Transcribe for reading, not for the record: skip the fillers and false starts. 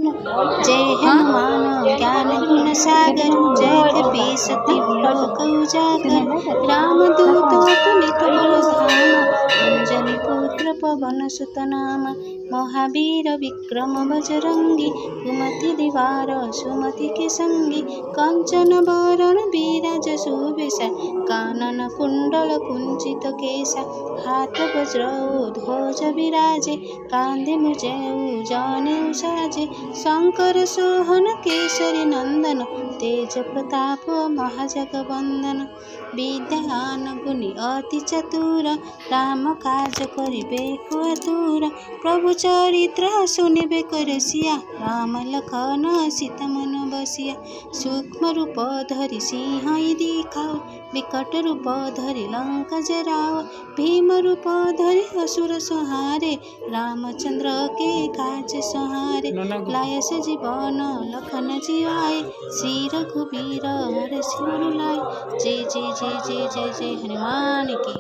जय हनुमान ज्ञान गुण सागर जय कपीस तिहु लोक उजागर रामदूत अतुलित बल धामा अंजनी पुत्र पवन सुत नामा महावीर विक्रम बजरंगी कुमति निवार सुमति के संगी कंचन वरण विराज सुबेसा कानन कुंडल कुंचित केसा हाथ वज्र ध्वज विराजे कांधे मुझेउ जनेऊ साजे शंकर सोहन केसरी नंदन तेज प्रताप महाजगवंदन विद्यान गुणी अति चतुर राम काज करिबे को आतुर प्रभु चरित्र सुनिबे को रसिया राम लखन सीता मन बसिया सूक्ष्म रूप धरि सिंह दिखाओ विकट रूप धरि लंका जराओ भीम रूप धरि असुर संहारे रामचंद्र के काज संहारे लाय सजीवन लखन जियाए श्री रघुबीर हरषि लाए जय जय जय जय जय जय हनुमान की।